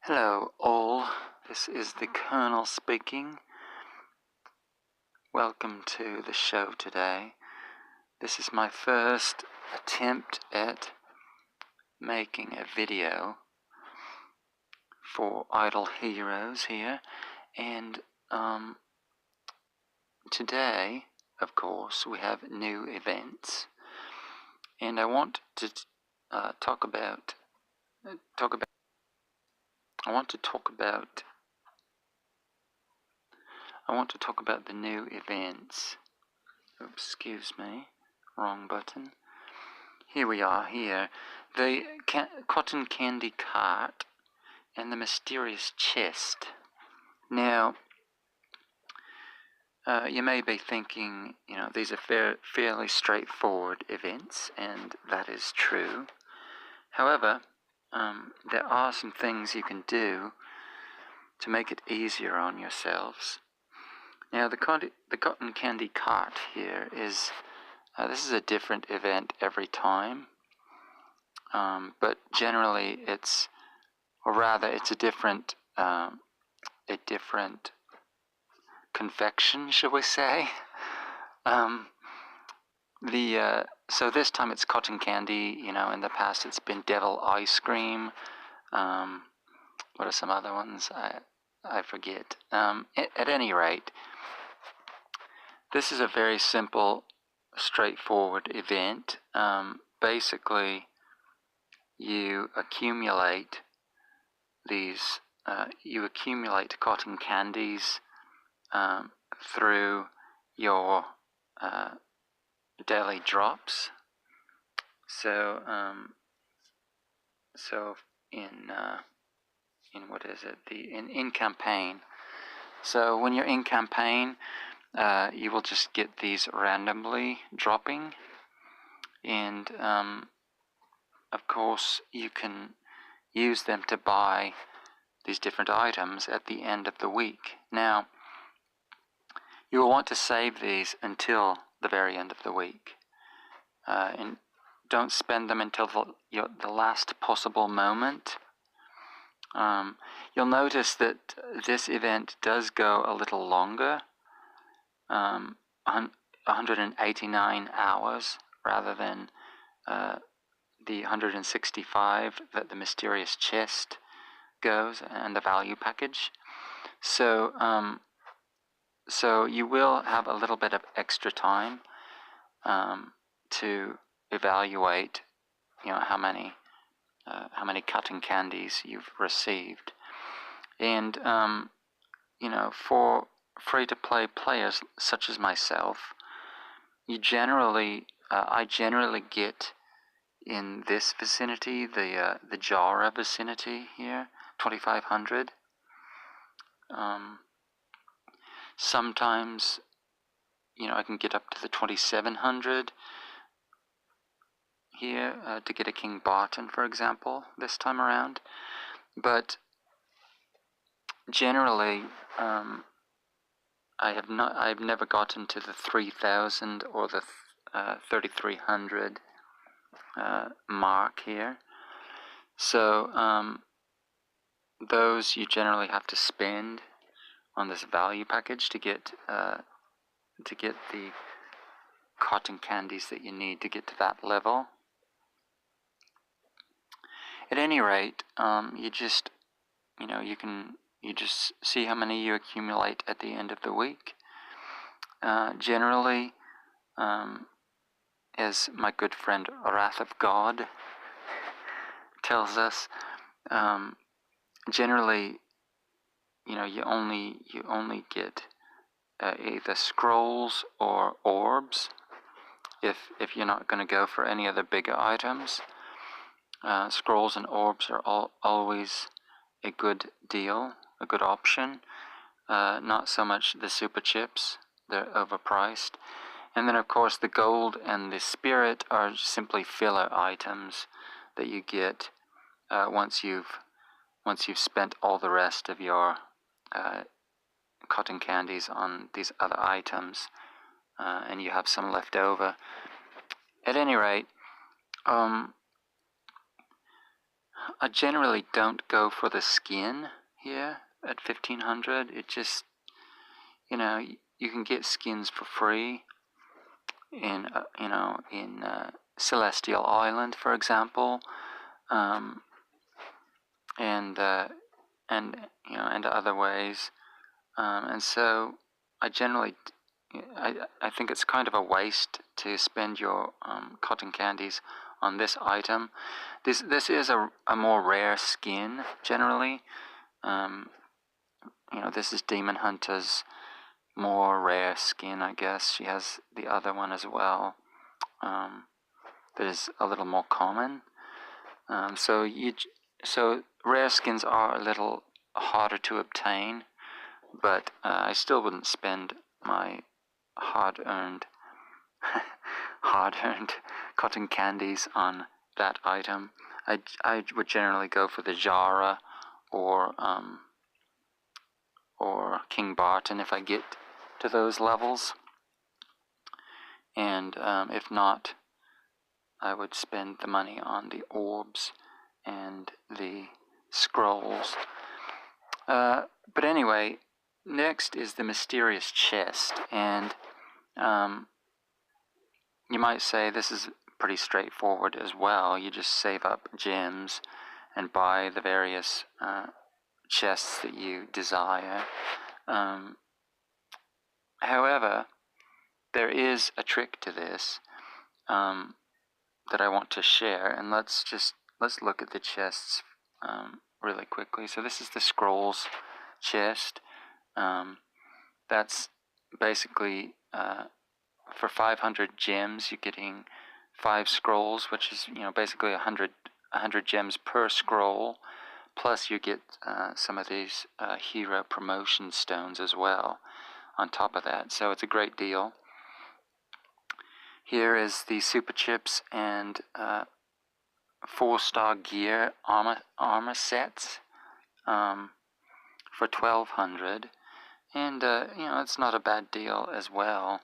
Hello all, this is the Colonel speaking. Welcome to the show today. This is my first attempt at making a video for Idle Heroes here, and today, of course, we have new events, and I want to talk about the new events. Oops, excuse me, wrong button. Here we are here. The cotton candy cart and the mysterious chest. Now, you may be thinking, these are fairly straightforward events, and that is true. However, there are some things you can do to make it easier on yourselves. Now, the cotton candy cart here is, this is a different event every time, but generally it's a different confection, shall we say? So this time it's cotton candy. In the past it's been devil ice cream. What are some other ones? I forget. At any rate, this is a very simple, straightforward event. Basically, you accumulate cotton candies through your daily drops. So in campaign. So when you're in campaign, you will just get these randomly dropping, and of course you can use them to buy these different items at the end of the week. Now, you will want to save these until the very end of the week, and don't spend them until the last possible moment. You'll notice that this event does go a little longer, 189 hours rather than the 165 that the mysterious chest goes and the value package. So you will have a little bit of extra time to evaluate, how many cotton candies you've received, and for free-to-play players such as myself, I generally get in this vicinity, the Jara vicinity here, 2,500. Sometimes, I can get up to the 2,700 here to get a King Barton, for example, this time around. But generally, I've never gotten to the 3,000 or the 3,300 mark here. So those you generally have to spend on this value package to get the cotton candies that you need to get to that level. At any rate, you just see how many you accumulate at the end of the week. Generally, as my good friend Wrath of God tells us, generally, you only get either scrolls or orbs if you're not going to go for any of the bigger items. Scrolls and orbs are always a good deal, a good option. Not so much the super chips, they're overpriced. And then of course the gold and the spirit are simply filler items that you get once you've spent all the rest of your cotton candies on these other items, and you have some left over. At any rate, I generally don't go for the skin here at 1500. It just, you can get skins for free in, in Celestial Island, for example, um, and and other ways, and so I generally, I think it's kind of a waste to spend your cotton candies on this item. This is a more rare skin generally. This is Demon Hunter's more rare skin, I guess. She has the other one as well, that is a little more common. So rare skins are a little harder to obtain, but I still wouldn't spend my hard-earned hard-earned cotton candies on that item. I would generally go for the Jara or King Barton if I get to those levels, and if not, I would spend the money on the orbs and the scrolls. But anyway, next is the mysterious chest, and you might say this is pretty straightforward as well. You just save up gems and buy the various chests that you desire. However, there is a trick to this that I want to share, and let's look at the chests really quickly. So this is the scrolls chest. That's basically for 500 gems, you're getting 5 scrolls, which is basically 100 gems per scroll. Plus, you get some of these hero promotion stones as well on top of that. So it's a great deal. Here is the super chips and 4-star gear armor sets for 1200, and it's not a bad deal as well.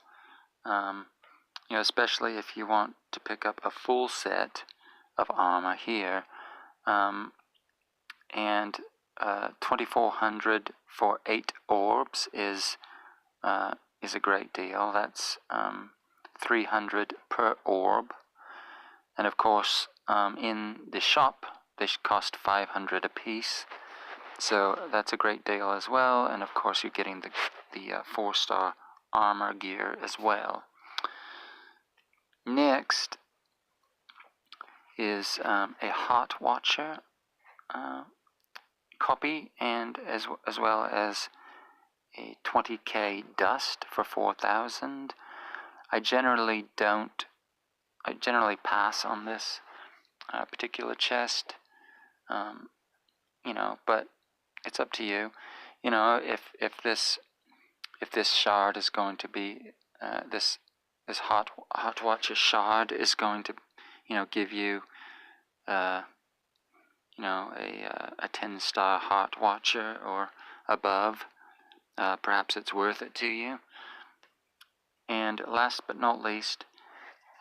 Especially if you want to pick up a full set of armor here, and 2400 for 8 orbs is a great deal. That's 300 per orb, and of course in the shop they cost 500 a piece, so that's a great deal as well. And of course you're getting the 4-star armor gear as well. Next is a Heart Watcher copy, and as well as a 20k dust for 4,000. I generally pass on this particular chest, but it's up to you. If this shard is going to be this Heart Watcher shard is going to give you a 10-star Heart Watcher or above, perhaps it's worth it to you. And last but not least,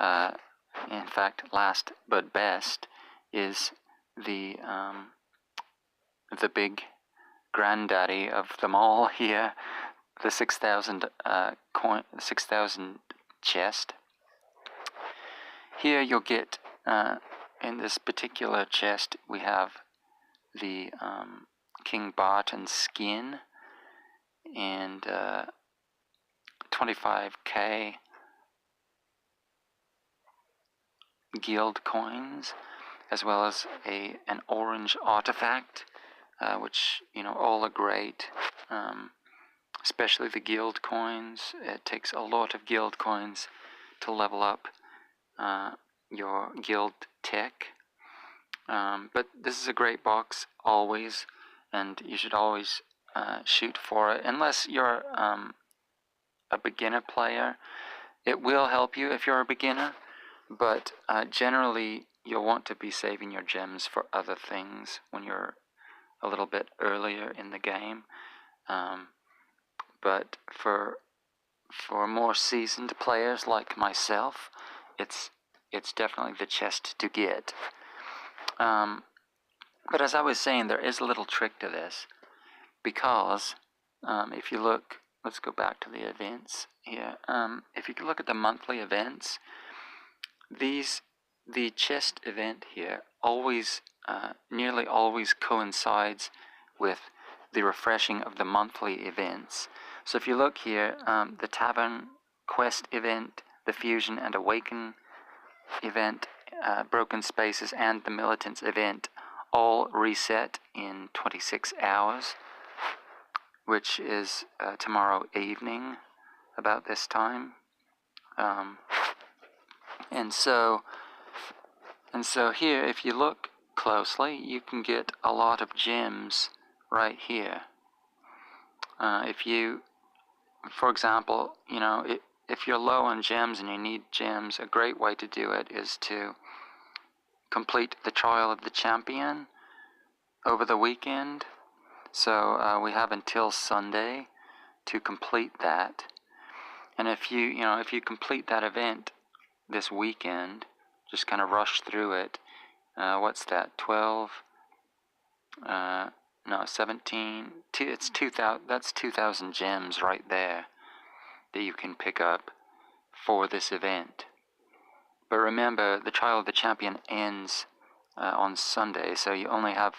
in fact last but best, is the big granddaddy of them all here, the 6,000 chest. Here you'll get in this particular chest we have the King Barton skin and 25k guild coins, as well as an orange artifact, which all are great, especially the guild coins. It takes a lot of guild coins to level up your guild tech, but this is a great box always, and you should always shoot for it. Unless you're a beginner player, it will help you if you're a beginner, but generally you'll want to be saving your gems for other things when you're a little bit earlier in the game. But for more seasoned players like myself, it's definitely the chest to get. But as I was saying, there is a little trick to this, because if you look, let's go back to the events here. If you look at the monthly events, the chest event here always, nearly always coincides with the refreshing of the monthly events. So if you look here, the Tavern Quest event, the Fusion and Awaken event, Broken Spaces, and the Militants event all reset in 26 hours, which is tomorrow evening about this time. And so here, if you look closely, you can get a lot of gems right here. If you, for example, if you're low on gems and you need gems, a great way to do it is to complete the Trial of the Champion over the weekend. So we have until Sunday to complete that. And if you complete that event this weekend, just kind of rush through it. What's that? 12? No, 17. It's 2,000. That's 2,000 gems right there that you can pick up for this event. But remember, the Trial of the Champion ends on Sunday, so you only have,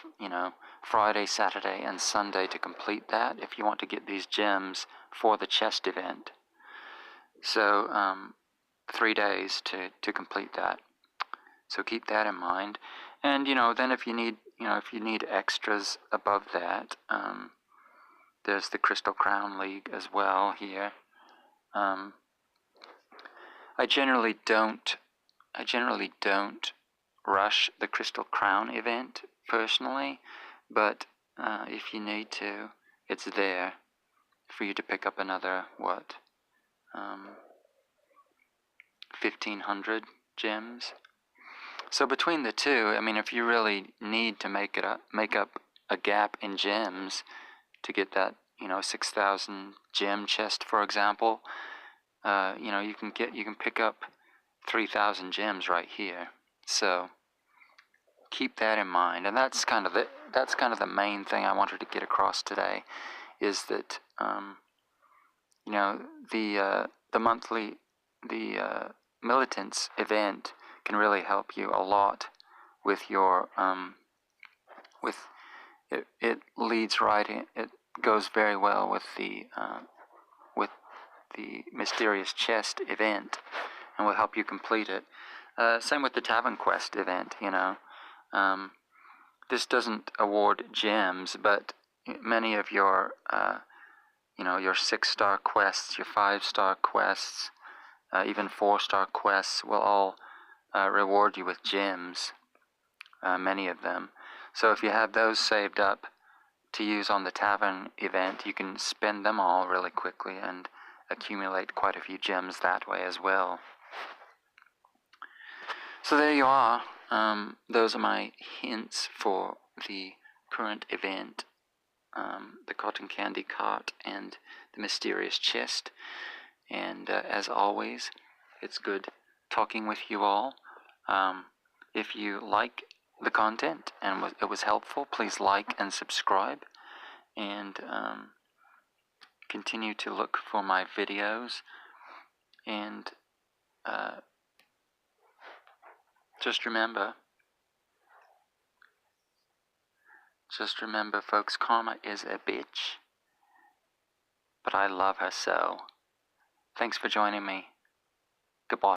Friday, Saturday, and Sunday to complete that if you want to get these gems for the chest event. So 3 days to complete that. So keep that in mind. And then if you need extras above that, there's the Crystal Crown League as well here. I generally don't rush the Crystal Crown event personally, but if you need to, it's there for you to pick up another 1,500 gems. So between the two, I mean, if you really need to make up a gap in gems to get that 6,000 gem chest, for example, you can pick up 3,000 gems right here. So keep that in mind, and that's kind of the main thing I wanted to get across today, is that the monthly Militants event can really help you a lot with your it leads right in, it goes very well with the Mysterious Chest event, and will help you complete it. Same with the Tavern Quest event. This doesn't award gems, but many of your your 6-star quests, your 5-star quests, even 4-star quests will all reward you with gems, many of them. So if you have those saved up to use on the Tavern event, you can spend them all really quickly and accumulate quite a few gems that way as well. So there you are. Those are my hints for the current event, the Cotton Candy Cart and the Mysterious Chest. And as always, it's good talking with you all. If you like the content and it was helpful, please like and subscribe, and continue to look for my videos. And just remember, folks, karma is a bitch, but I love her so. Thanks for joining me. Goodbye.